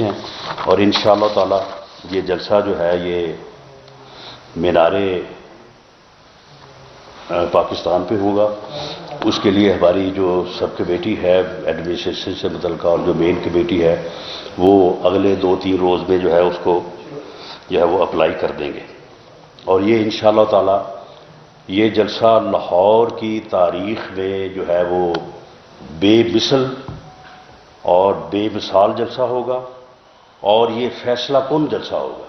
رہی ہیں، اور انشاءاللہ تعالی یہ جلسہ جو ہے یہ مینار پاکستان پہ ہوگا۔ اس کے لیے ہماری جو سب کمیٹی ہے ایڈمنسٹریشن سے متعلقہ اور جو مین کمیٹی ہے وہ اگلے 2-3 روز میں جو ہے اس کو جو ہے وہ اپلائی کر دیں گے، اور یہ انشاءاللہ تعالی یہ جلسہ لاہور کی تاریخ میں جو ہے وہ بے مثل اور بے مثال جلسہ ہوگا، اور یہ فیصلہ کن جلسہ ہوگا۔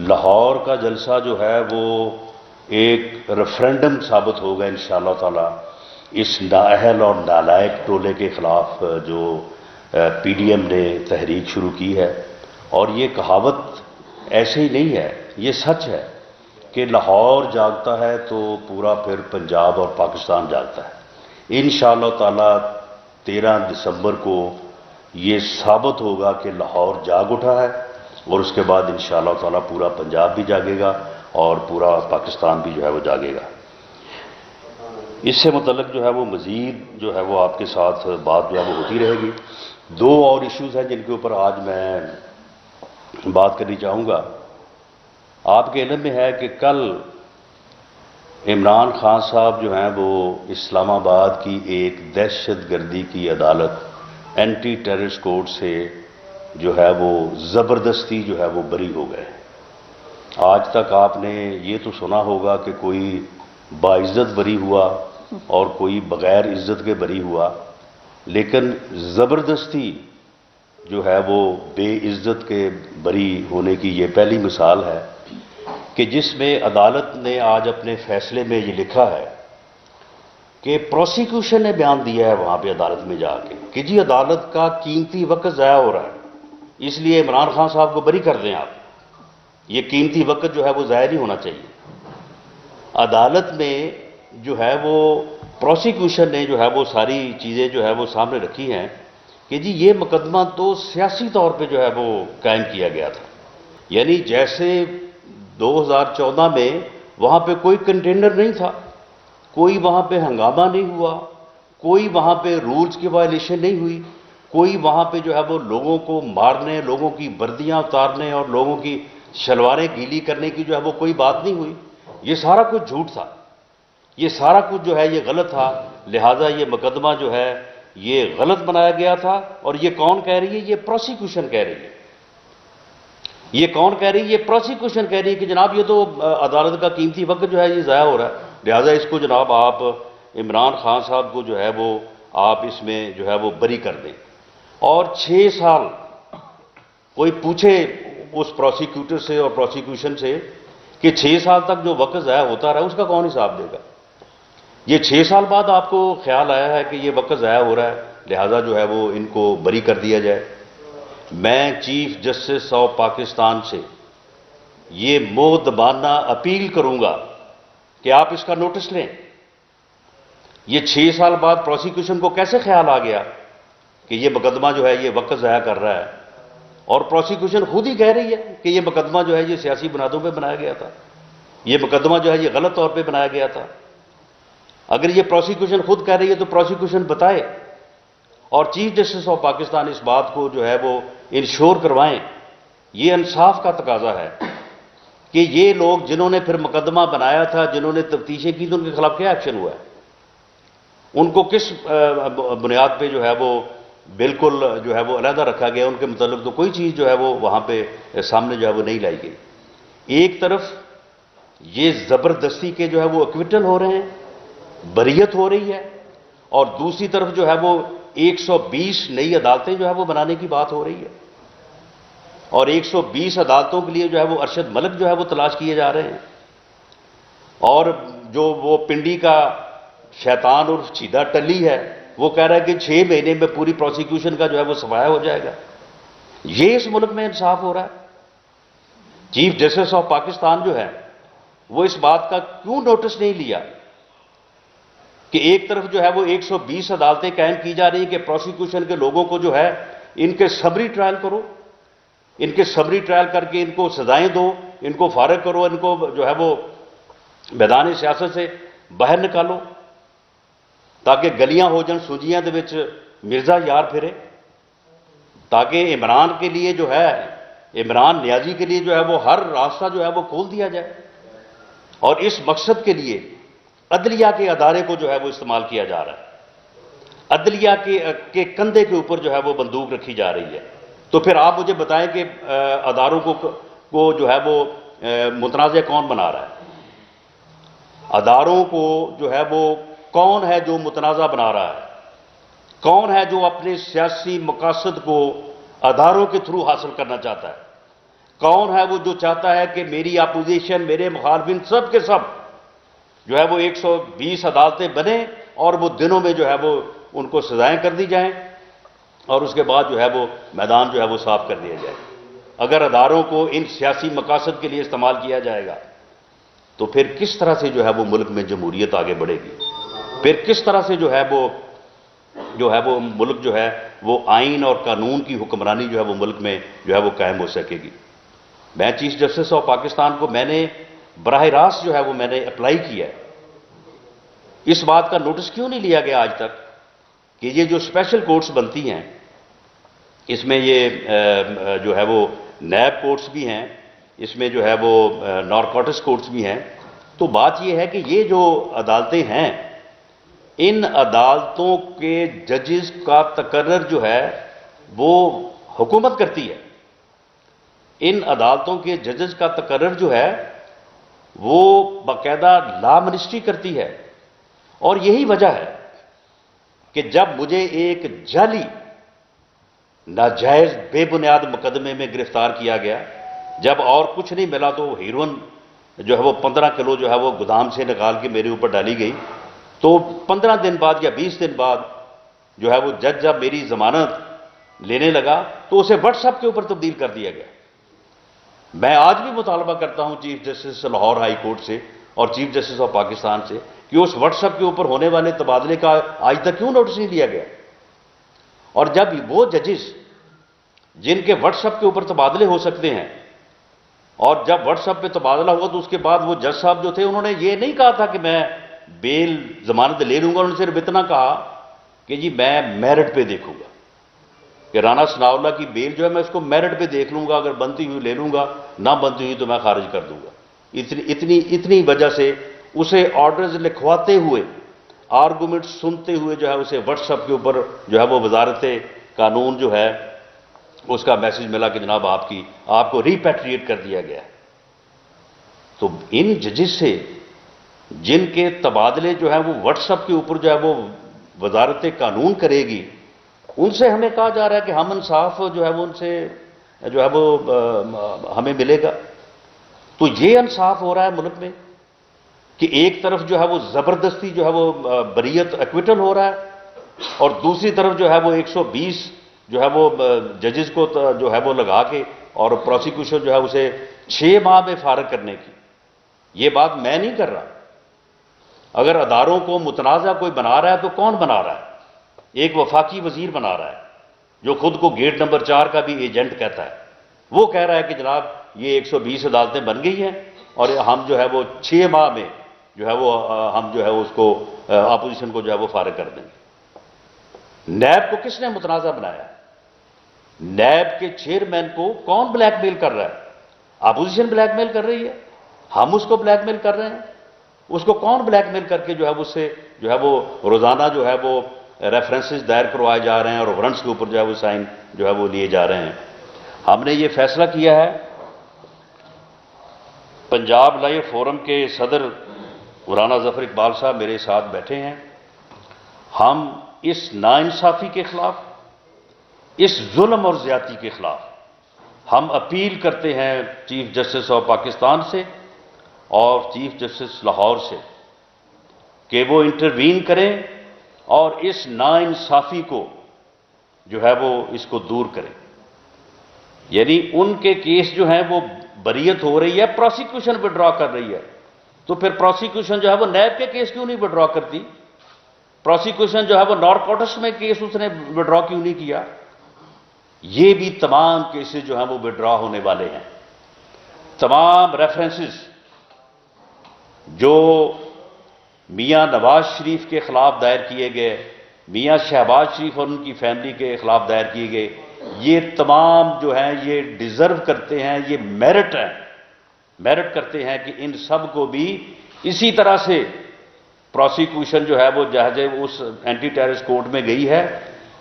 لاہور کا جلسہ جو ہے وہ ایک ریفرینڈم ثابت ہوگا انشاءاللہ تعالی اس نااہل اور نالائق ٹولے کے خلاف جو پی ڈی ایم نے تحریک شروع کی ہے۔ اور یہ کہاوت ایسے ہی نہیں ہے، یہ سچ ہے کہ لاہور جاگتا ہے تو پورا پھر پنجاب اور پاکستان جاگتا ہے۔ انشاءاللہ تعالی 13 دسمبر کو یہ ثابت ہوگا کہ لاہور جاگ اٹھا ہے، اور اس کے بعد انشاءاللہ تعالی پورا پنجاب بھی جاگے گا اور پورا پاکستان بھی جو ہے وہ جاگے گا۔ اس سے متعلق جو ہے وہ مزید جو ہے وہ آپ کے ساتھ بات جو ہے وہ ہوتی رہے گی۔ 2 اور ایشوز ہیں جن کے اوپر آج میں بات کرنی چاہوں گا۔ آپ کے علم میں ہے کہ کل عمران خان صاحب جو ہیں وہ اسلام آباد کی ایک دہشت گردی کی عدالت اینٹی ٹیررسٹ کورٹ سے جو ہے وہ زبردستی جو ہے وہ بری ہو گئے۔ آج تک آپ نے یہ تو سنا ہوگا کہ کوئی باعزت بری ہوا اور کوئی بغیر عزت کے بری ہوا، لیکن زبردستی جو ہے وہ بے عزت کے بری ہونے کی یہ پہلی مثال ہے کہ جس میں عدالت نے آج اپنے فیصلے میں یہ لکھا ہے کہ پروسیکیوشن نے بیان دیا ہے وہاں پہ عدالت میں جا کے کہ جی عدالت کا قیمتی وقت ضائع ہو رہا ہے، اس لیے عمران خان صاحب کو بری کر دیں آپ، یہ قیمتی وقت جو ہے وہ ضائع نہیں ہونا چاہیے۔ عدالت میں جو ہے وہ پروسیکیوشن نے جو ہے وہ ساری چیزیں جو ہے وہ سامنے رکھی ہیں کہ جی یہ مقدمہ تو سیاسی طور پہ جو ہے وہ قائم کیا گیا تھا، یعنی جیسے 2014 میں وہاں پہ کوئی کنٹینر نہیں تھا، کوئی وہاں پہ ہنگامہ نہیں ہوا، کوئی وہاں پہ رولز کی وائلیشن نہیں ہوئی، کوئی وہاں پہ جو ہے وہ لوگوں کو مارنے، لوگوں کی وردیاں اتارنے اور لوگوں کی شلواریں گیلی کرنے کی جو ہے وہ کوئی بات نہیں ہوئی۔ یہ سارا کچھ جھوٹ تھا، یہ سارا کچھ جو ہے یہ غلط تھا، لہٰذا یہ مقدمہ جو ہے یہ غلط بنایا گیا تھا۔ اور یہ کون کہہ رہی ہے؟ یہ پروسیکیوشن کہہ رہی ہے۔ یہ کون کہہ رہی ہے؟ یہ پروسیکیوشن کہہ رہی ہے کہ جناب یہ تو عدالت کا قیمتی وقت جو ہے یہ ضائع ہو رہا ہے، لہٰذا اس کو جناب آپ عمران خان صاحب کو جو ہے وہ آپ اس میں جو ہے وہ بری کر دیں۔ اور 6 سال کوئی پوچھے اس پروسیکیوٹر سے اور پروسیکیوشن سے کہ 6 سال تک جو وقت ضائع ہوتا رہا اس کا کون حساب دے گا؟ یہ 6 سال بعد آپ کو خیال آیا ہے کہ یہ وقت ضائع ہو رہا ہے، لہٰذا جو ہے وہ ان کو بری کر دیا جائے۔ میں چیف جسٹس آف پاکستان سے یہ مؤدبانہ اپیل کروں گا کہ آپ اس کا نوٹس لیں۔ یہ 6 سال بعد پروسیکیوشن کو کیسے خیال آ گیا کہ یہ مقدمہ جو ہے یہ وقت ضائع کر رہا ہے؟ اور پروسیکیوشن خود ہی کہہ رہی ہے کہ یہ مقدمہ جو ہے یہ سیاسی بنیادوں پہ بنایا گیا تھا، یہ مقدمہ جو ہے یہ غلط طور پہ بنایا گیا تھا۔ اگر یہ پروسیکیوشن خود کہہ رہی ہے تو پروسیکیوشن بتائے، اور چیف جسٹس آف پاکستان اس بات کو جو ہے وہ انشور کروائیں۔ یہ انصاف کا تقاضا ہے کہ یہ لوگ جنہوں نے پھر مقدمہ بنایا تھا، جنہوں نے تفتیشیں کی، تو ان کے خلاف کیا ایکشن ہوا ہے؟ ان کو کس بنیاد پہ جو ہے وہ بالکل جو ہے وہ علیحدہ رکھا گیا؟ ان کے متعلق تو کوئی چیز جو ہے وہ وہاں پہ سامنے جو ہے وہ نہیں لائی گئی۔ ایک طرف یہ زبردستی کے جو ہے وہ ایکویٹل ہو رہے ہیں، بریت ہو رہی ہے، اور دوسری طرف جو ہے وہ 120 نئی عدالتیں جو ہے وہ بنانے کی بات ہو رہی ہے، اور 120 عدالتوں کے لیے جو ہے وہ ارشد ملک جو ہے وہ تلاش کیے جا رہے ہیں، اور جو وہ پنڈی کا شیطان اور چیدہ ٹلی ہے وہ کہہ رہا ہے کہ 6 مہینے میں پوری پروسیکیوشن کا جو ہے وہ صفایا ہو جائے گا۔ یہ اس ملک میں انصاف ہو رہا ہے؟ چیف جسٹس آف پاکستان جو ہے وہ اس بات کا کیوں نوٹس نہیں لیا کہ ایک طرف جو ہے وہ 120 عدالتیں قائم کی جا رہی ہیں کہ پروسیکیوشن کے لوگوں کو جو ہے ان کے سمری ٹرائل کرو، ان کے سمری ٹرائل کر کے ان کو سزائیں دو، ان کو فارغ کرو، ان کو جو ہے وہ میدان سیاست سے باہر نکالو، تاکہ گلیاں ہو جن سوجیاں دے وچ مرزا یار پھرے، تاکہ عمران کے لیے جو ہے، عمران نیازی کے لیے جو ہے وہ ہر راستہ جو ہے وہ کھول دیا جائے، اور اس مقصد کے لیے عدلیہ کے ادارے کو جو ہے وہ استعمال کیا جا رہا ہے، عدلیہ کے کندھے کے اوپر جو ہے وہ بندوق رکھی جا رہی ہے۔ تو پھر آپ مجھے بتائیں کہ اداروں کو جو ہے وہ متنازع کون بنا رہا ہے؟ اداروں کو جو ہے وہ کون ہے جو متنازع بنا رہا ہے؟ کون ہے جو اپنے سیاسی مقاصد کو اداروں کے تھرو حاصل کرنا چاہتا ہے؟ کون ہے وہ جو چاہتا ہے کہ میری اپوزیشن، میرے مخالفین سب کے سب جو ہے وہ 120 عدالتیں بنیں اور وہ دنوں میں جو ہے وہ ان کو سزائیں کر دی جائیں اور اس کے بعد جو ہے وہ میدان جو ہے وہ صاف کر دیا جائے؟ اگر اداروں کو ان سیاسی مقاصد کے لیے استعمال کیا جائے گا تو پھر کس طرح سے جو ہے وہ ملک میں جمہوریت آگے بڑھے گی؟ پھر کس طرح سے جو ہے وہ ملک جو ہے وہ آئین اور قانون کی حکمرانی جو ہے وہ ملک میں جو ہے وہ قائم ہو سکے گی؟ میں چیف جسٹس آف پاکستان کو میں نے براہ راست جو ہے وہ میں نے اپلائی کیا ہے، اس بات کا نوٹس کیوں نہیں لیا گیا آج تک کہ یہ جو اسپیشل کورٹس بنتی ہیں، اس میں یہ جو ہے وہ نیب کورٹس بھی ہیں، اس میں جو ہے وہ نارکوٹکس کورٹس بھی ہیں، تو بات یہ ہے کہ یہ جو عدالتیں ہیں، ان عدالتوں کے ججز کا تقرر جو ہے وہ حکومت کرتی ہے، ان عدالتوں کے ججز کا تقرر جو ہے وہ باقاعدہ لا منسٹری کرتی ہے، اور یہی وجہ ہے کہ جب مجھے ایک جعلی ناجائز بے بنیاد مقدمے میں گرفتار کیا گیا، جب اور کچھ نہیں ملا تو ہیروئن جو ہے وہ 15 کلو جو ہے وہ گودام سے نکال کے میرے اوپر ڈالی گئی، تو 15 دن بعد یا 20 دن بعد جو ہے وہ جج جب میری ضمانت لینے لگا تو اسے واٹس ایپ کے اوپر تبدیل کر دیا گیا۔ میں آج بھی مطالبہ کرتا ہوں chief justice Lahore high court سے اور چیف جسٹس آف پاکستان سے کہ اس واٹس ایپ کے اوپر ہونے والے تبادلے کا آج تک کیوں نوٹس نہیں لیا گیا؟ اور جب وہ ججز جن کے واٹس ایپ کے اوپر تبادلے ہو سکتے ہیں، اور جب واٹس ایپ پہ تبادلہ ہوا تو اس کے بعد وہ جج صاحب جو تھے انہوں نے یہ نہیں کہا تھا کہ میں بیل ضمانت لے لوں گا، انہوں نے صرف اتنا کہا کہ جی میں میرٹ پہ دیکھوں گا، کہ رانا ثناء اللہ کی بیل جو ہے میں اس کو میرٹ پہ دیکھ لوں گا، اگر بنتی ہوئی لے لوں گا، نہ بنتی ہوئی تو میں خارج کر دوں گا۔ اتنی وجہ سے اسے آرڈرز لکھواتے ہوئے، آرگومنٹ سنتے ہوئے جو ہے اسے واٹس ایپ کے اوپر جو ہے وہ وزارت قانون جو ہے اس کا میسج ملا کہ جناب آپ کو ریپیٹریٹ کر دیا گیا ہے۔ تو ان ججز سے جن کے تبادلے جو ہے وہ واٹس ایپ کے اوپر جو ہے وہ وزارت قانون کرے گی، ان سے ہمیں کہا جا رہا ہے کہ ہم انصاف جو ہے وہ ان سے جو ہے وہ ہمیں ملے گا۔ تو یہ انصاف ہو رہا ہے ملک میں کہ ایک طرف جو ہے وہ زبردستی جو ہے وہ بریت ایکویٹل ہو رہا ہے، اور دوسری طرف جو ہے وہ 120 جو ہے وہ ججز کو جو ہے وہ لگا کے اور پروسیکیوشن جو ہے اسے 6 ماہ میں فارغ کرنے کی۔ یہ بات میں نہیں کر رہا، اگر اداروں کو متنازع کوئی بنا رہا ہے تو کون بنا رہا ہے؟ ایک وفاقی وزیر بنا رہا ہے جو خود کو گیٹ نمبر 4 کا بھی ایجنٹ کہتا ہے، وہ کہہ رہا ہے کہ جناب یہ 120 عدالتیں بن گئی ہیں اور ہم جو ہے وہ 6 ماہ میں جو ہے وہ ہم جو ہے اس کو اپوزیشن کو جو ہے وہ فارغ کر دیں گے۔ نیب کو کس نے متنازع بنایا؟ نیب کے چیئرمین کو کون بلیک میل کر رہا ہے؟ اپوزیشن بلیک میل کر رہی ہے، ہم اس کو بلیک میل کر رہے ہیں۔ اس کو کون بلیک میل کر کے جو ہے اس سے جو ہے وہ روزانہ جو ہے وہ ریفرنسز دائر کروائے جا رہے ہیں اور وارنٹس کے اوپر جو ہے وہ سائن جو ہے وہ لیے جا رہے ہیں؟ ہم نے یہ فیصلہ کیا ہے، پنجاب لائیو فورم کے صدر مولانا ظفر اقبال صاحب میرے ساتھ بیٹھے ہیں، ہم اس ناانصافی کے خلاف، اس ظلم اور زیادتی کے خلاف ہم اپیل کرتے ہیں چیف جسٹس آف پاکستان سے اور چیف جسٹس لاہور سے کہ وہ انٹروین کریں اور اس ناانصافی کو جو ہے وہ اس کو دور کریں۔ یعنی ان کے کیس جو ہیں وہ بریت ہو رہی ہے، پروسیکیوشن وڈرا کر رہی ہے، تو پھر پروسیکیوشن جو ہے وہ نیب کے کیس کیوں نہیں وڈرا کرتی؟ پروسیکیوشن جو ہے وہ نارکوٹکس میں کیس اس نے وڈرا کیوں نہیں کیا؟ یہ بھی تمام کیسز جو ہیں وہ وڈرا ہونے والے ہیں۔ تمام ریفرنسز جو میاں نواز شریف کے خلاف دائر کیے گئے، میاں شہباز شریف اور ان کی فیملی کے خلاف دائر کیے گئے، یہ تمام جو ہیں یہ ڈیزرو کرتے ہیں، یہ میرٹ کرتے ہیں کہ ان سب کو بھی اسی طرح سے پروسیکیوشن جو ہے وہ جہاز اس اینٹی ٹیررسٹ کورٹ میں گئی ہے،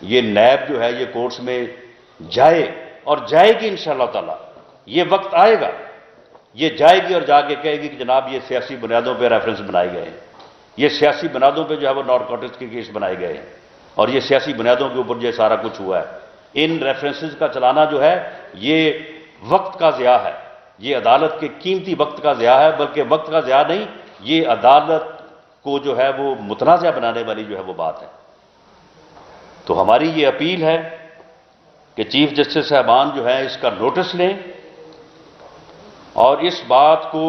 یہ نیب جو ہے یہ کورٹس میں جائے اور جائے گی انشاءاللہ تعالی۔ یہ وقت آئے گا، یہ جائے گی اور جا کے کہے گی کہ جناب یہ سیاسی بنیادوں پہ ریفرنس بنائے گئے ہیں، یہ سیاسی بنیادوں پہ جو ہے وہ نارکوٹکس کے کیس بنائے گئے ہیں، اور یہ سیاسی بنیادوں کے اوپر یہ سارا کچھ ہوا ہے۔ ان ریفرنسز کا چلانا جو ہے یہ وقت کا ضیاع ہے، یہ عدالت کے قیمتی وقت کا ضیاع ہے، بلکہ وقت کا ضیاع نہیں، یہ عدالت کو جو ہے وہ متنازع بنانے والی جو ہے وہ بات ہے۔ تو ہماری یہ اپیل ہے کہ چیف جسٹس صاحبان جو ہے اس کا نوٹس لیں اور اس بات کو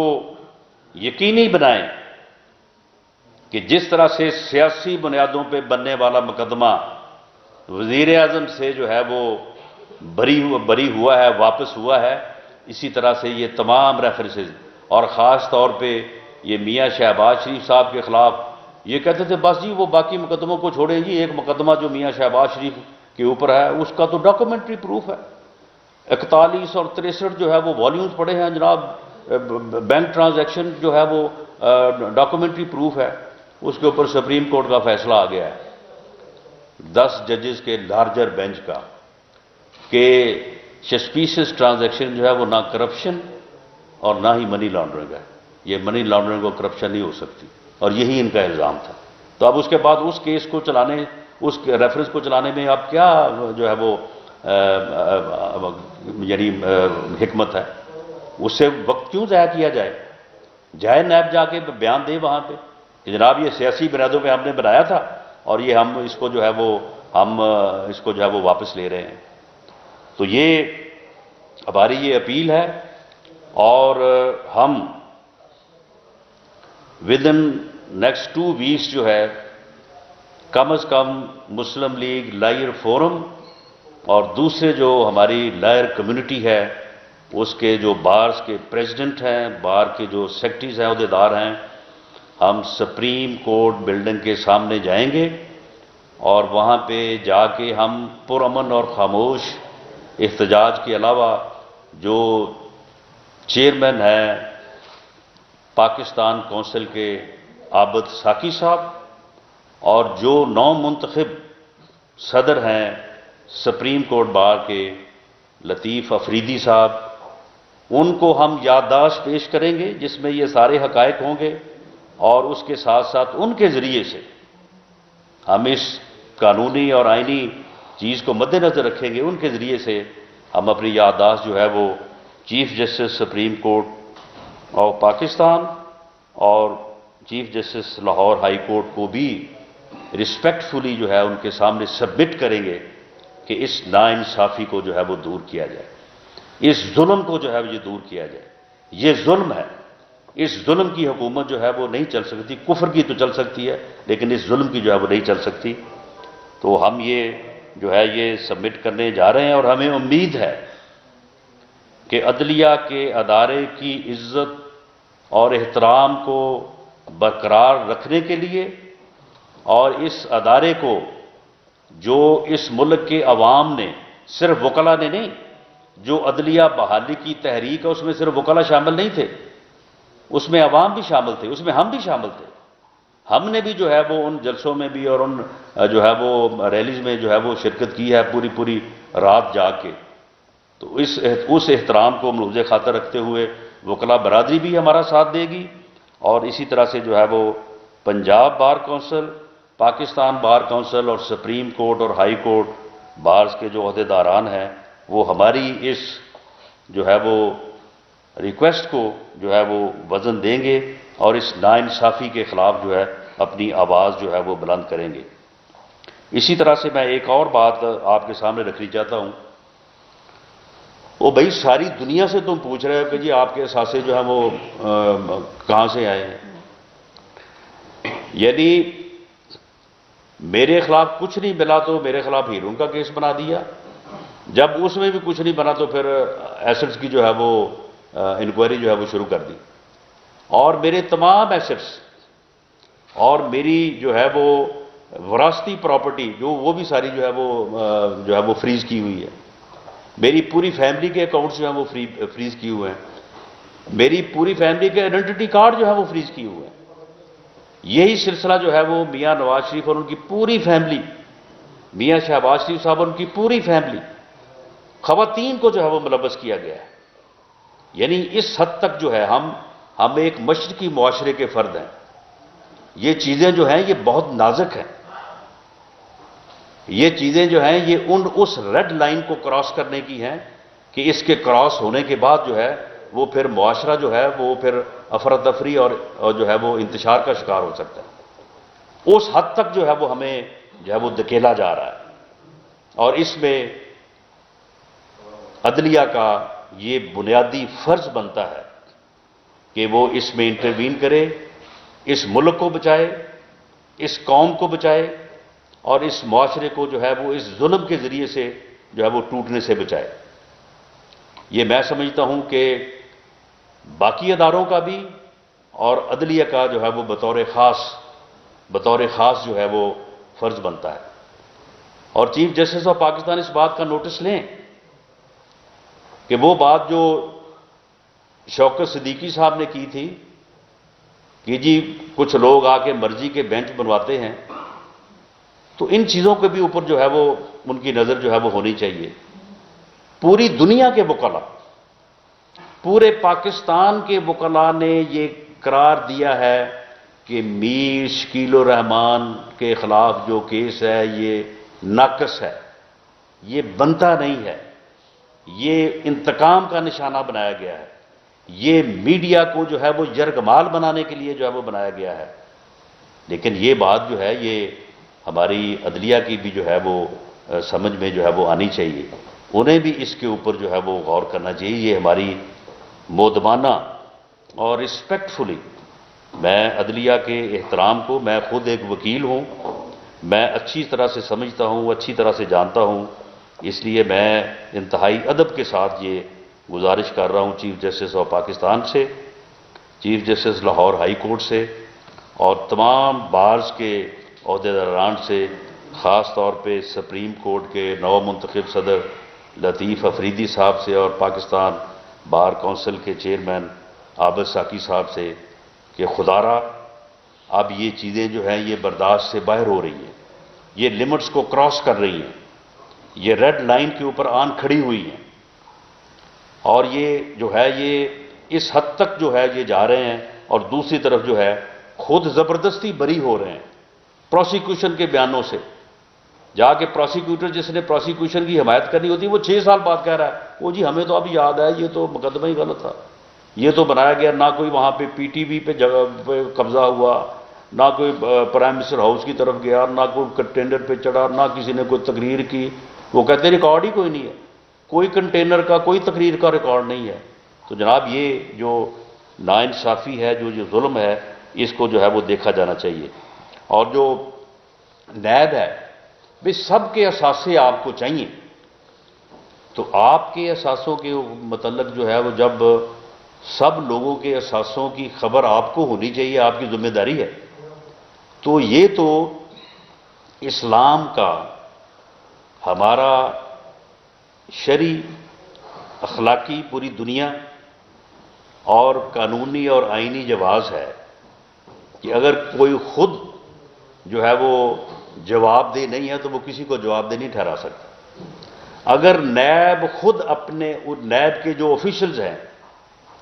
یقینی بنائیں کہ جس طرح سے سیاسی بنیادوں پہ بننے والا مقدمہ وزیر اعظم سے جو ہے وہ بری ہوا ہے، واپس ہوا ہے، اسی طرح سے یہ تمام ریفرنسز، اور خاص طور پہ یہ میاں شہباز شریف صاحب کے خلاف یہ کہتے تھے بس جی وہ باقی مقدموں کو چھوڑیں جی، ایک مقدمہ جو میاں شہباز شریف کے اوپر ہے اس کا تو ڈاکومنٹری پروف ہے، 41 اور 63 جو ہے وہ والیومز پڑے ہیں جناب، بینک ٹرانزیکشن جو ہے وہ ڈاکومنٹری پروف ہے، اس کے اوپر سپریم کورٹ کا فیصلہ آ گیا ہے 10 ججز کے لارجر بینچ کا کہ سسپیشس ٹرانزیکشن جو ہے وہ نہ کرپشن اور نہ ہی منی لانڈرنگ ہے، یہ منی لانڈرنگ اور کرپشن نہیں ہو سکتی، اور یہی ان کا الزام تھا۔ تو اب اس کے بعد اس کیس کو چلانے، اس ریفرنس کو چلانے میں اب کیا جو ہے وہ یعنی حکمت ہے؟ اس سے وقت کیوں ضائع کیا جائے نیب جا کے بیان دے وہاں پہ کہ جناب یہ سیاسی بنیادوں پہ ہم نے بنایا تھا اور یہ ہم اس کو جو ہے وہ واپس لے رہے ہیں۔ تو یہ ہماری یہ اپیل ہے، اور ہم ود ان نیکسٹ 2 ویکس جو ہے کم از کم مسلم لیگ لائر فورم اور دوسرے جو ہماری لائر کمیونٹی ہے اس کے جو بارز کے پریزیڈنٹ ہیں، بار کے جو سیکرٹریز ہیں، عہدیدار ہیں، ہم سپریم کورٹ بلڈنگ کے سامنے جائیں گے اور وہاں پہ جا کے ہم پرامن اور خاموش احتجاج کے علاوہ جو چیئرمین ہیں پاکستان کونسل کے عابد ساکی صاحب اور جو نو منتخب صدر ہیں سپریم کورٹ بار کے لطیف افریدی صاحب، ان کو ہم یادداشت پیش کریں گے جس میں یہ سارے حقائق ہوں گے، اور اس کے ساتھ ساتھ ان کے ذریعے سے ہم اس قانونی اور آئینی چیز کو مد نظر رکھیں گے، ان کے ذریعے سے ہم اپنی یادداشت جو ہے وہ chief justice supreme court of Pakistan اور chief justice Lahore high court کو بھی رسپیکٹفلی جو ہے ان کے سامنے سبمٹ کریں گے کہ اس ناانصافی کو جو ہے وہ دور کیا جائے، اس ظلم کو جو ہے یہ دور کیا جائے۔ یہ ظلم ہے، اس ظلم کی حکومت جو ہے وہ نہیں چل سکتی، کفر کی تو چل سکتی ہے لیکن اس ظلم کی جو ہے وہ نہیں چل سکتی۔ تو ہم یہ جو ہے یہ سبمٹ کرنے جا رہے ہیں، اور ہمیں امید ہے کہ عدلیہ کے ادارے کی عزت اور احترام کو برقرار رکھنے کے لیے اور اس ادارے کو جو اس ملک کے عوام نے، صرف وکلاء نے نہیں، جو عدلیہ بحالی کی تحریک ہے اس میں صرف وکلاء شامل نہیں تھے، اس میں عوام بھی شامل تھے، اس میں ہم بھی شامل تھے، ہم نے بھی جو ہے وہ ان جلسوں میں بھی اور ان جو ہے وہ ریلیز میں جو ہے وہ شرکت کی ہے پوری رات جا کے۔ تو اس احترام کو ملحوظ خاطر رکھتے ہوئے وکلاء برادری بھی ہمارا ساتھ دے گی، اور اسی طرح سے جو ہے وہ Punjab bar council, Pakistan bar council اور سپریم کورٹ اور ہائی کورٹ بارز کے جو عہدیداران ہیں وہ ہماری اس جو ہے وہ ریکویسٹ کو جو ہے وہ وزن دیں گے اور اس ناانصافی کے خلاف جو ہے اپنی آواز جو ہے وہ بلند کریں گے۔ اسی طرح سے میں ایک اور بات آپ کے سامنے رکھنی چاہتا ہوں، وہ بھائی ساری دنیا سے تم پوچھ رہے ہو کہ جی آپ کے اثاثے جو ہیں وہ کہاں سے آئے ہیں، یعنی میرے خلاف کچھ نہیں ملا تو میرے خلاف ہیرون کا کیس بنا دیا، جب اس میں بھی کچھ نہیں بنا تو پھر ایسٹس کی جو ہے وہ انکوائری جو ہے وہ شروع کر دی، اور میرے تمام ایسٹس اور میری جو ہے وہ وراثتی پراپرٹی جو وہ بھی ساری جو ہے وہ فریز کی ہوئی ہے، میری پوری فیملی کے اکاؤنٹس جو ہیں وہ فریز کیے ہوئے ہیں، میری پوری فیملی کے آئیڈینٹی کارڈ جو ہے وہ فریز کیے ہوئے ہیں۔ یہی سلسلہ جو ہے وہ میاں نواز شریف اور ان کی پوری فیملی، میاں شہباز شریف صاحب اور ان کی پوری فیملی، خواتین کو جو ہے وہ ملوث کیا گیا ہے۔ یعنی اس حد تک جو ہے ہم ایک مشرقی معاشرے کے فرد ہیں۔ یہ چیزیں جو ہیں یہ بہت نازک ہیں، یہ چیزیں جو ہیں یہ اس ریڈ لائن کو کراس کرنے کی ہیں کہ اس کے کراس ہونے کے بعد جو ہے وہ پھر معاشرہ جو ہے وہ پھر افراتفری اور جو ہے وہ انتشار کا شکار ہو سکتا ہے۔ اس حد تک جو ہے وہ ہمیں جو ہے وہ دھکیلا جا رہا ہے، اور اس میں عدلیہ کا یہ بنیادی فرض بنتا ہے کہ وہ اس میں انٹروین کرے، اس ملک کو بچائے، اس قوم کو بچائے، اور اس معاشرے کو جو ہے وہ اس ظلم کے ذریعے سے جو ہے وہ ٹوٹنے سے بچائے۔ یہ میں سمجھتا ہوں کہ باقی اداروں کا بھی اور عدلیہ کا جو ہے وہ بطور خاص جو ہے وہ فرض بنتا ہے۔ اور چیف جسٹس آف پاکستان اس بات کا نوٹس لیں کہ وہ بات جو شوکت صدیقی صاحب نے کی تھی کہ جی کچھ لوگ آ کے مرضی کے بینچ بنواتے ہیں، تو ان چیزوں کے بھی اوپر جو ہے وہ ان کی نظر جو ہے وہ ہونی چاہیے۔ پوری دنیا کے وکلاء، پورے پاکستان کے وکلاء نے یہ قرار دیا ہے کہ میر شکیل الرحمان کے خلاف جو کیس ہے یہ ناقص ہے، یہ بنتا نہیں ہے، یہ انتقام کا نشانہ بنایا گیا ہے، یہ میڈیا کو جو ہے وہ یرغمال بنانے کے لیے جو ہے وہ بنایا گیا ہے۔ لیکن یہ بات جو ہے یہ ہماری عدلیہ کی بھی جو ہے وہ سمجھ میں جو ہے وہ آنی چاہیے، انہیں بھی اس کے اوپر جو ہے وہ غور کرنا چاہیے۔ یہ ہماری مودبانہ اور رسپیکٹفلی، میں عدلیہ کے احترام کو، میں خود ایک وکیل ہوں، میں اچھی طرح سے سمجھتا ہوں، اچھی طرح سے جانتا ہوں، اس لیے میں انتہائی ادب کے ساتھ یہ گزارش کر رہا ہوں چیف جسٹس آف پاکستان سے، chief justice Lahore high court سے، اور تمام بارز کے عہدیداران سے، خاص طور پہ سپریم کورٹ کے نو منتخب صدر لطیف افریدی صاحب سے، اور پاکستان بار کونسل کے چیئرمین عابد ساقی صاحب سے، کہ خدارا اب یہ چیزیں جو ہیں یہ برداشت سے باہر ہو رہی ہیں، یہ لمٹس کو کراس کر رہی ہیں، یہ ریڈ لائن کے اوپر آن کھڑی ہوئی ہیں، اور یہ جو ہے یہ اس حد تک جو ہے یہ جا رہے ہیں، اور دوسری طرف جو ہے خود زبردستی بری ہو رہے ہیں پروسیکیوشن کے بیانوں سے۔ جا کے پروسیکیوٹر جس نے پروسیکیوشن کی حمایت کرنی ہوتی ہے وہ 6 سال بعد کہہ رہا ہے وہ جی ہمیں تو اب یاد ہے یہ تو مقدمہ ہی غلط تھا، یہ تو بنایا گیا، نہ کوئی وہاں پہ پی ٹی وی پہ جگہ پہ قبضہ ہوا، نہ کوئی پرائم منسٹر ہاؤس کی طرف گیا، نہ کوئی کنٹینر پہ چڑھا، نہ کسی نے کوئی تقریر کی۔ وہ کہتے ہیں ریکارڈ ہی کوئی نہیں ہے، کوئی کنٹینر کا کوئی تقریر کا ریکارڈ نہیں ہے۔ تو جناب یہ جو ناانصافی ہے، جو ظلم ہے، اس کو جو ہے وہ دیکھا جانا چاہیے۔ اور جو نیب ہے بھی سب کے اثاثے آپ کو چاہیے، تو آپ کے اثاثوں کے متعلق جو ہے وہ جب سب لوگوں کے اثاثوں کی خبر آپ کو ہونی چاہیے، آپ کی ذمہ داری ہے، تو یہ تو اسلام کا ہمارا شرعی اخلاقی پوری دنیا اور قانونی اور آئینی جواز ہے کہ اگر کوئی خود جو ہے وہ جواب دہ نہیں ہے تو وہ کسی کو جواب دہ نہیں ٹھہرا سکتا۔ اگر نیب خود اپنے نیب کے جو آفیشلز ہیں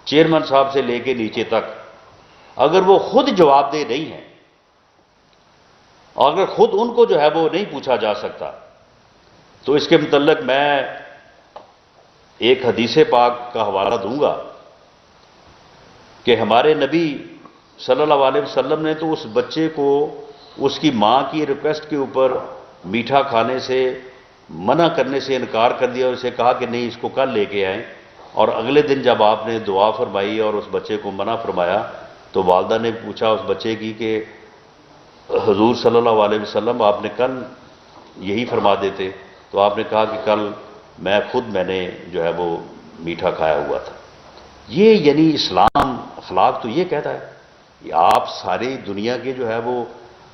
چیئرمین صاحب سے لے کے نیچے تک، اگر وہ خود جواب دہ نہیں ہیں، اور اگر خود ان کو جو ہے وہ نہیں پوچھا جا سکتا، تو اس کے متعلق میں ایک حدیث پاک کا حوالہ دوں گا کہ ہمارے نبی صلی اللہ علیہ وسلم نے تو اس بچے کو اس کی ماں کی ریکویسٹ کے اوپر میٹھا کھانے سے منع کرنے سے انکار کر دیا، اور اسے کہا کہ نہیں اس کو کل لے کے آئیں۔ اور اگلے دن جب آپ نے دعا فرمائی اور اس بچے کو منع فرمایا تو والدہ نے پوچھا اس بچے کی کہ حضور صلی اللہ علیہ وسلم آپ نے کل یہی فرما دیتے، تو آپ نے کہا کہ کل میں نے جو ہے وہ میٹھا کھایا ہوا تھا۔ یہ یعنی اسلام اخلاق تو یہ کہتا ہے کہ آپ ساری دنیا کے جو ہے وہ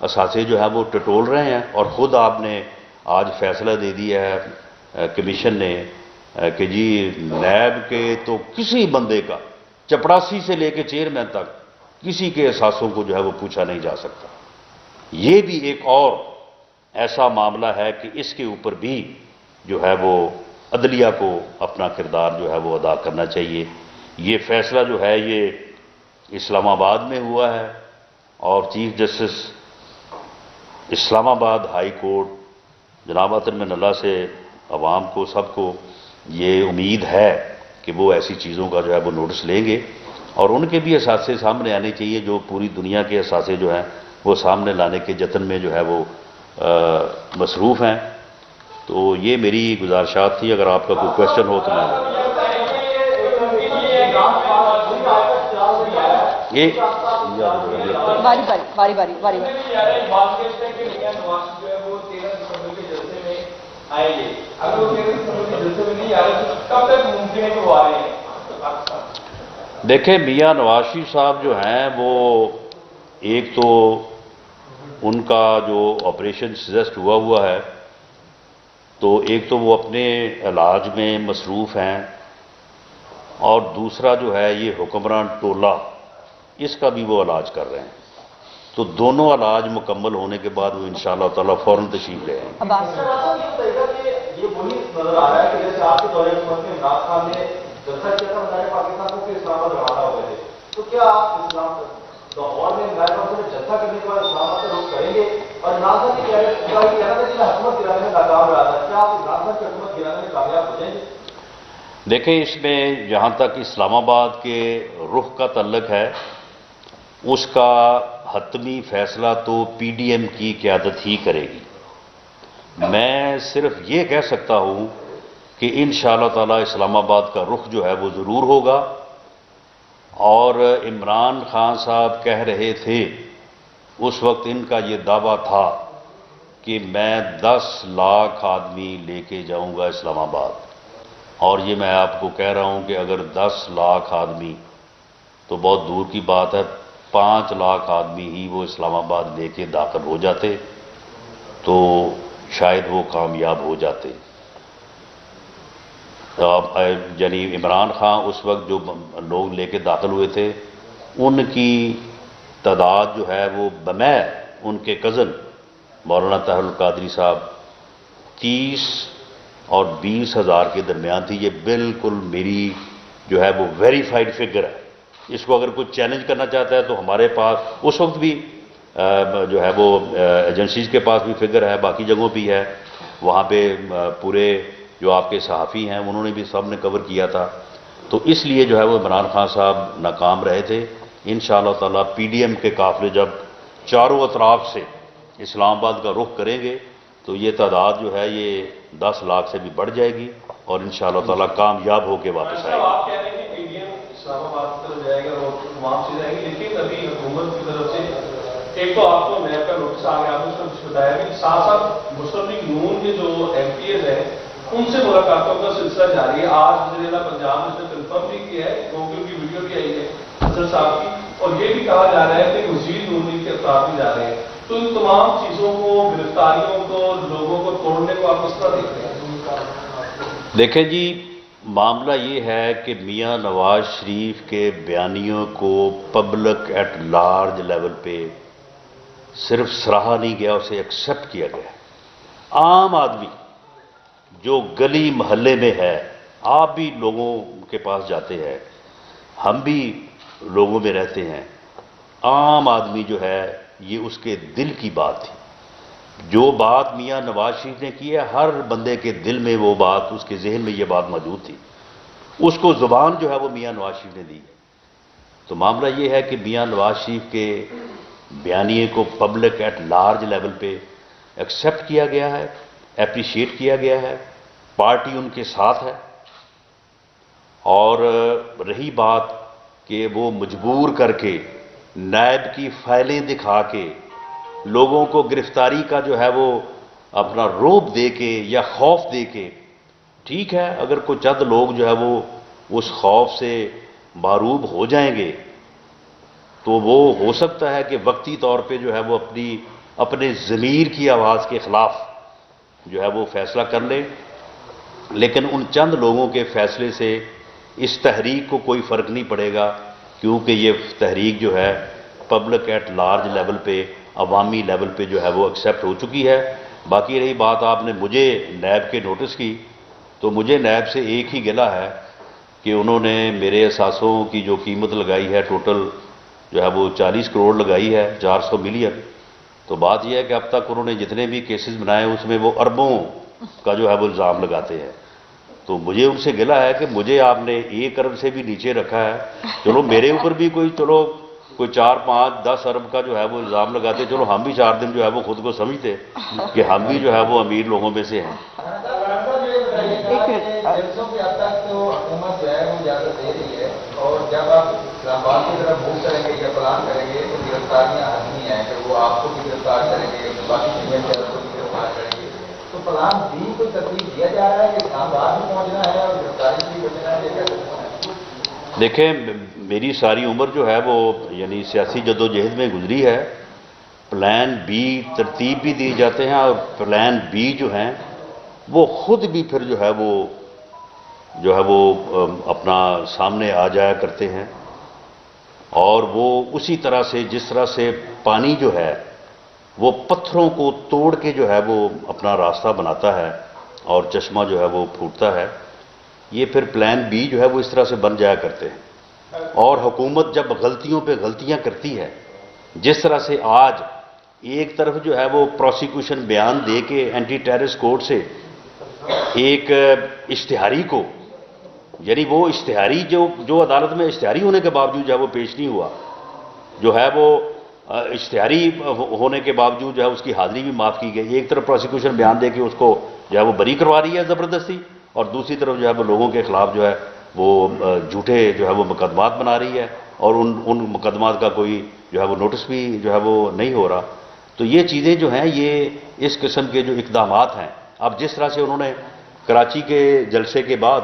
اثاثے جو ہے وہ ٹٹول رہے ہیں، اور خود آپ نے آج فیصلہ دے دیا ہے کمیشن نے کہ جی نیب کے تو کسی بندے کا چپڑاسی سے لے کے چیئرمین تک کسی کے احساسوں کو جو ہے وہ پوچھا نہیں جا سکتا۔ یہ بھی ایک اور ایسا معاملہ ہے کہ اس کے اوپر بھی جو ہے وہ عدلیہ کو اپنا کردار جو ہے وہ ادا کرنا چاہیے۔ یہ فیصلہ جو ہے یہ اسلام آباد میں ہوا ہے اور چیف جسٹس اسلام آباد ہائی کورٹ جناب عطر من اللہ سے عوام کو سب کو یہ امید ہے کہ وہ ایسی چیزوں کا جو ہے وہ نوٹس لیں گے اور ان کے بھی اثاثے سامنے آنے چاہیے جو پوری دنیا کے اثاثے جو ہیں وہ سامنے لانے کے جتن میں جو ہے وہ مصروف ہیں۔ تو یہ میری گزارشات تھی، اگر آپ کا کوئی کوشچن ہو تو میں دیکھیں میاں نواز شریف صاحب جو ہیں وہ ایک تو ان کا جو آپریشن سجسٹ ہوا ہے تو ایک تو وہ اپنے علاج میں مصروف ہیں اور دوسرا جو ہے یہ حکمران ٹولہ اس کا بھی وہ علاج کر رہے ہیں، تو دونوں علاج مکمل ہونے کے بعد وہ انشاءاللہ تعالیٰ فوراً تشریف لے آئیں گے۔ یہ وہی نظر آ رہا ہے کہ جیسے آپ کے دورے حکومت میں عمران خان نے جلسہ کیا تھا وزیر پاکستان کو کہ اسلام آباد روانہ ہو گئے تھے، تو کیا آپ اسلام لاہور میں عمران خان سے جلسہ کرنے کے بعد اسلام آباد کا رخ کریں گے؟ اور عمران خان کی کہنا تھا کہ میں حکومت گرانے میں ناکام رہا تھا، کیا آپ عمران خان کی حکومت گرانے میں کامیاب ہو جائیں گے؟ دیکھیں اس میں جہاں تک اسلام آباد کے رخ کا تعلق ہے اس کا حتمی فیصلہ تو پی ڈی ایم کی قیادت ہی کرے گی۔ میں صرف یہ کہہ سکتا ہوں کہ انشاءاللہ تعالی اسلام آباد کا رخ جو ہے وہ ضرور ہوگا، اور عمران خان صاحب کہہ رہے تھے اس وقت ان کا یہ دعویٰ تھا کہ میں 10 لاکھ آدمی لے کے جاؤں گا اسلام آباد، اور یہ میں آپ کو کہہ رہا ہوں کہ اگر 10 لاکھ آدمی تو بہت دور کی بات ہے، 5 لاکھ آدمی ہی وہ اسلام آباد لے کے داخل ہو جاتے تو شاید وہ کامیاب ہو جاتے۔ یعنی عمران خان اس وقت جو لوگ لے کے داخل ہوئے تھے ان کی تعداد جو ہے وہ بمیر ان کے کزن مولانا طاہر القادری صاحب 30 اور 20 ہزار کے درمیان تھی۔ یہ بالکل میری جو ہے وہ ویریفائڈ فگر ہے، اس کو اگر کوئی چیلنج کرنا چاہتا ہے تو ہمارے پاس اس وقت بھی جو ہے وہ ایجنسیز کے پاس بھی فگر ہے، باقی جگہوں بھی ہے، وہاں پہ پورے جو آپ کے صحافی ہیں انہوں نے بھی سب نے کور کیا تھا، تو اس لیے جو ہے وہ عمران خان صاحب ناکام رہے تھے۔ انشاءاللہ تعالیٰ پی ڈی ایم کے قافلے جب چاروں اطراف سے اسلام آباد کا رخ کریں گے تو یہ تعداد جو ہے یہ 10 لاکھ سے بھی بڑھ جائے گی اور انشاءاللہ تعالیٰ کامیاب ہو کے واپس آئے گی۔ آپ کہہ رہے ہیں کہ پی ڈی ایم اسلام آباد کی طرف جائے گا اور تمام چیزیں آئیں گی، لیکن ابھی حکومت کی طرف سے ایک تو آپ کو نیب کا نوٹس آ گیا، آپ نے اس کو بتایا کہ ساتھ ساتھ مسلم لیگ نون کے جو ایم پی ایز ہیں ان سے ملاقاتوں کا سلسلہ جاری ہے۔ آج وزیر اعلیٰ پنجاب نے اس نے کنفرم بھی کیا ہے، کیونکہ ان کی ویڈیو بھی آئی ہے حسن صاحب کی، اور یہ بھی کہا جا رہا ہے کہ مزید نون لیگ کے افراد بھی جا رہے ہیں، تو ان تمام چیزوں کو، گرفتاریوں کو، لوگوں کو توڑنے کو آپ کس طرح دیکھتے ہیں؟ دیکھیں جی معاملہ یہ ہے کہ میاں نواز شریف کے بیانیوں کو پبلک ایٹ لارج لیول پہ صرف سراہا نہیں گیا، اسے ایکسیپٹ کیا گیا۔ عام آدمی جو گلی محلے میں ہے، آپ بھی لوگوں کے پاس جاتے ہیں، ہم بھی لوگوں میں رہتے ہیں، عام آدمی جو ہے یہ اس کے دل کی بات تھی۔ جو بات میاں نواز شریف نے کی ہے ہر بندے کے دل میں وہ بات، اس کے ذہن میں یہ بات موجود تھی، اس کو زبان جو ہے وہ میاں نواز شریف نے دی۔ تو معاملہ یہ ہے کہ میاں نواز شریف کے بیانیے کو پبلک ایٹ لارج لیول پہ ایکسیپٹ کیا گیا ہے، اپریشیٹ کیا گیا ہے، پارٹی ان کے ساتھ ہے، اور رہی بات کہ وہ مجبور کر کے نیب کی فائلیں دکھا کے لوگوں کو گرفتاری کا جو ہے وہ اپنا روب دے کے یا خوف دے کے، ٹھیک ہے اگر کوئی چند لوگ جو ہے وہ اس خوف سے معروب ہو جائیں گے تو وہ ہو سکتا ہے کہ وقتی طور پہ جو ہے وہ اپنے ضمیر کی آواز کے خلاف جو ہے وہ فیصلہ کر لیں، لیکن ان چند لوگوں کے فیصلے سے اس تحریک کو کوئی فرق نہیں پڑے گا، کیونکہ یہ تحریک جو ہے پبلک ایٹ لارج لیول پہ، عوامی لیول پہ جو ہے وہ ایکسیپٹ ہو چکی ہے۔ باقی رہی بات آپ نے مجھے نیب کے نوٹس کی، تو مجھے نیب سے ایک ہی گلہ ہے کہ انہوں نے میرے اثاثوں کی جو قیمت لگائی ہے ٹوٹل جو ہے وہ 40 کروڑ لگائی ہے، 400 ملین۔ تو بات یہ ہے کہ اب تک انہوں نے جتنے بھی کیسز بنائے اس میں وہ اربوں کا جو ہے وہ الزام لگاتے ہیں۔ تو مجھے ان سے گلہ ہے کہ مجھے آپ نے 1 ارب سے بھی نیچے رکھا ہے، چلو میرے اوپر بھی کوئی 4 5 10 ارب کا جو ہے وہ الزام لگاتے، چلو ہم بھی 4 دن جو ہے وہ خود کو سمجھتے کہ ہم بھی جو ہے وہ امیر لوگوں میں سے ہیں۔ جلسوں کے اب تک تو حکومت جو ہے وہ اجازت دے رہی ہے، اور جب آپ اسلام آباد کی طرف موو کریں گے یا پلان کریں گے تو گرفتاریاں حتمی ہیں کہ وہ آپ کو بھی گرفتار کریں گے، باقی سینئر ججوں کو بھی گرفتار کریں گے۔ تو پلان بی کو ترتیب دیا جا رہا ہے کہ اسلام آباد بھی پہنچنا ہے اور گرفتاری سے بھی بچنا ہے، یہ کیسے ہونا ہے؟ دیکھیں، میری ساری عمر جو ہے وہ یعنی سیاسی جدوجہد میں گزری ہے۔ پلان بی ترتیب بھی دیے جاتے ہیں، اور پلان بی جو ہیں وہ خود بھی پھر جو ہے وہ اپنا سامنے آ جایا کرتے ہیں، اور وہ اسی طرح سے جس طرح سے پانی جو ہے وہ پتھروں کو توڑ کے جو ہے وہ اپنا راستہ بناتا ہے اور چشمہ جو ہے وہ پھوٹتا ہے، یہ پھر پلان بی جو ہے وہ اس طرح سے بن جایا کرتے ہیں۔ اور حکومت جب غلطیوں پہ غلطیاں کرتی ہے، جس طرح سے آج ایک طرف جو ہے وہ پروسیکیوشن بیان دے کے اینٹی ٹیررسٹ کورٹ سے ایک اشتہاری کو، یعنی وہ اشتہاری جو عدالت میں اشتہاری ہونے کے باوجود جو ہے وہ پیش نہیں ہوا، جو ہے وہ اشتہاری ہونے کے باوجود جو ہے اس کی حاضری بھی معاف کی گئی، ایک طرف پروسیکیوشن بیان دے کے اس کو جو ہے وہ بری کروا رہی ہے زبردستی، اور دوسری طرف جو ہے وہ لوگوں کے خلاف جو ہے وہ جھوٹے جو ہے وہ مقدمات بنا رہی ہے، اور ان مقدمات کا کوئی جو ہے وہ نوٹس بھی جو ہے وہ نہیں ہو رہا۔ تو یہ چیزیں جو ہیں، یہ اس قسم کے جو اقدامات ہیں، اب جس طرح سے انہوں نے کراچی کے جلسے کے بعد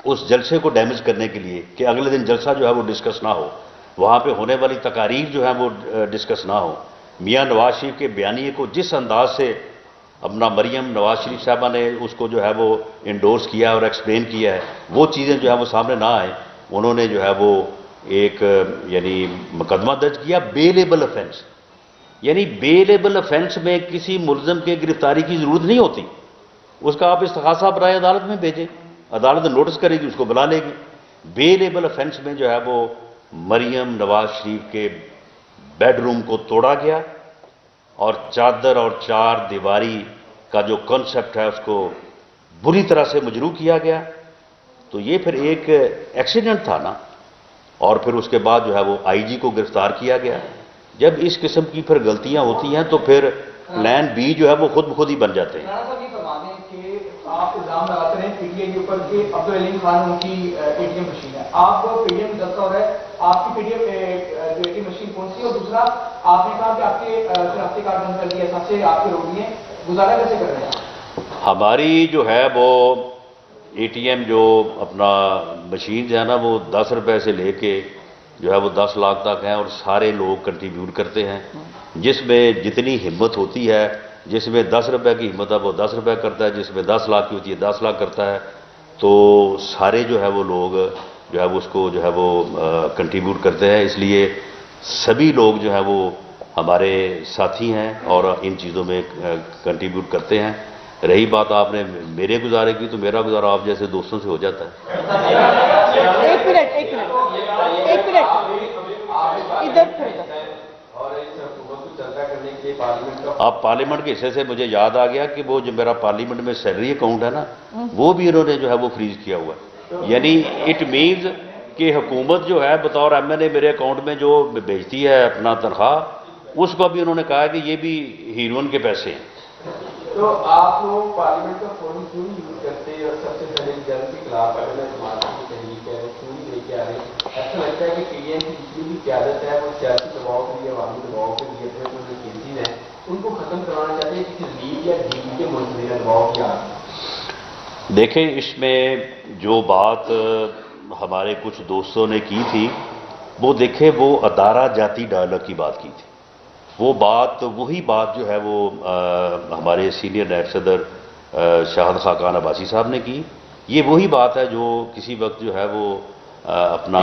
اس جلسے کو ڈیمیج کرنے کے لیے کہ اگلے دن جلسہ جو ہے وہ ڈسکس نہ ہو، وہاں پہ ہونے والی تقاریر جو ہیں وہ ڈسکس نہ ہو، میاں نواز شریف کے بیانیے کو جس انداز سے اپنا مریم نواز شریف صاحبہ نے اس کو جو ہے وہ انڈورس کیا اور ایکسپلین کیا ہے، وہ چیزیں جو ہے وہ سامنے نہ آئیں، انہوں نے جو ہے وہ ایک یعنی مقدمہ درج کیا بیلیبل افینس۔ یعنی بیلیبل افینس میں کسی ملزم کے گرفتاری کی ضرورت نہیں ہوتی، اس کا آپ استغاثہ برائے عدالت میں بھیجیں، عدالت نوٹس کرے گی، اس کو بلا لے گی۔ بیلیبل افینس میں جو ہے وہ مریم نواز شریف کے بیڈ روم کو توڑا گیا، اور چادر اور 4 دیواری کا جو کنسپٹ ہے اس کو بری طرح سے مجروح کیا گیا۔ تو یہ پھر ایک ایکسیڈنٹ تھا نا، اور پھر اس کے بعد جو ہے وہ آئی جی کو گرفتار کیا گیا۔ جب اس قسم کی پھر غلطیاں ہوتی ہیں تو پھر پلان بی جو ہے وہ خود بخود ہی بن جاتے ہیں۔ رانا صاحب یہ فرما دیں کہ آپ الزام لگاتے ہیں پی ٹی ایم کے اوپر کہ عبدالعلیم خان ان کی اے ٹی ایم مشین ہے، آپ پی ٹی ایم دستہ ہو رہا ہے، آپ کی P T M A T M machine کون سی ہے؟ اور دوسرا آپ نے کہا کہ آپ کے شناختی کارڈ بند کر دیے، سب سے آپ کے روک دیے، گزارا کیسے کر رہے ہیں؟ ہماری جو ہے وہ اے ٹی ایم جو اپنا مشین جو ہے نا وہ 10 روپے سے لے کے جو ہے وہ 10 لاکھ تک ہیں، اور سارے لوگ کنٹریبیوٹ کرتے ہیں، جس میں جتنی ہمت ہوتی ہے، جس میں 10 روپے کی ہمت ہے وہ 10 روپے کرتا ہے، جس میں 10 لاکھ کی ہوتی ہے 10 لاکھ کرتا ہے۔ تو سارے جو ہے وہ لوگ جو ہے وہ اس کو جو ہے وہ کنٹریبیوٹ کرتے ہیں، اس لیے سبھی لوگ جو ہے وہ ہمارے ساتھی ہیں اور ان چیزوں میں کنٹریبیوٹ کرتے ہیں۔ رہی بات آپ نے میرے گزارے کی، تو میرا گزارا آپ جیسے دوستوں سے ہو جاتا ہے۔ ایک منٹ ادھر اور اس حکومت کو چلتا کرنے کے لیے پارلیمنٹ کا آپ پارلیمنٹ کے حصے سے مجھے یاد آ گیا کہ وہ جو میرا پارلیمنٹ میں سیلری اکاؤنٹ ہے نا، وہ بھی انہوں نے جو ہے وہ فریز کیا ہوا ہے۔ یعنی اٹ مینز کہ حکومت جو ہے بطور ایم این اے میرے اکاؤنٹ میں جو بھیجتی ہے اپنا تنخواہ، اس کو بھی انہوں نے کہا کہ یہ بھی ہیروئن کے پیسے ہیں۔ تو آپ لوگ پارلیمنٹ کا فون کیوں نہیں یوز کرتے، اور سب سے پہلے جنگ کے خلاف اگر سماجی کی تحریک ہے وہ کیوں نہیں لے کے آ رہے؟ ایسا لگتا ہے کہ پی ڈی ایم کی جتنی بھی قیادت ہے وہ سیاسی دباؤ کے لیے، عوامی دباؤ کے لیے، اپنے جو کینسیز ہیں ان کو ختم کروانا چاہتے ہیں کسی لیگ یا ڈی پی کے منتظر دباؤ کی آگ۔ دیکھیں، اس میں جو بات ہمارے کچھ دوستوں نے کی تھی، وہ دیکھیں وہ ادارہ جاتی ڈائلاگ کی بات کی تھی، وہ بات وہی بات جو ہے وہ ہمارے سینئر نیب صدر شاہد خاقان عباسی صاحب نے کی، یہ وہی بات ہے جو کسی وقت جو ہے وہ اپنا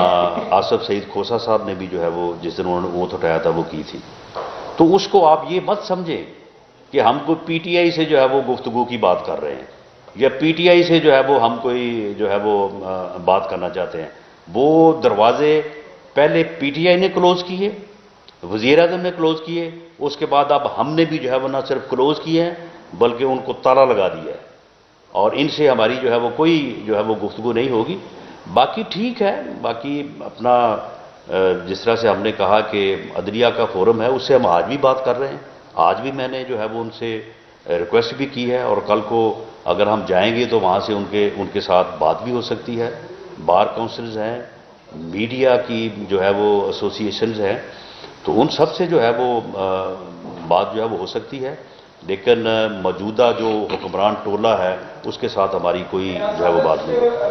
آصف سعید کھوسا صاحب نے بھی جو ہے وہ جس دن انہوں نے اونٹ اٹھایا تھا وہ کی تھی۔ تو اس کو آپ یہ مت سمجھیں کہ ہم کو پی ٹی آئی سے جو ہے وہ گفتگو کی بات کر رہے ہیں، یا پی ٹی آئی سے جو ہے وہ ہم کوئی جو ہے وہ بات کرنا چاہتے ہیں۔ وہ دروازے پہلے پی ٹی آئی نے کلوز کیے، وزیر اعظم نے کلوز کیے، اس کے بعد اب ہم نے بھی جو ہے وہ نہ صرف کلوز کیے ہیں بلکہ ان کو تالا لگا دیا ہے، اور ان سے ہماری جو ہے وہ کوئی جو ہے وہ گفتگو نہیں ہوگی۔ باقی ٹھیک ہے، باقی اپنا جس طرح سے ہم نے کہا کہ عدلیہ کا فورم ہے، اس سے ہم آج بھی بات کر رہے ہیں، آج بھی میں نے جو ہے وہ ان سے ریکویسٹ بھی کی ہے، اور کل کو اگر ہم جائیں گے تو وہاں سے ان کے ساتھ بات بھی ہو سکتی ہے۔ بار کونسلز ہیں، میڈیا کی جو ہے وہ ایسوسی ایشنز ہیں، تو ان سب سے جو ہے وہ بات جو ہے وہ ہو سکتی ہے، لیکن موجودہ جو حکمران ٹولہ ہے اس کے ساتھ ہماری کوئی جو ہے وہ بات نہیں ہے۔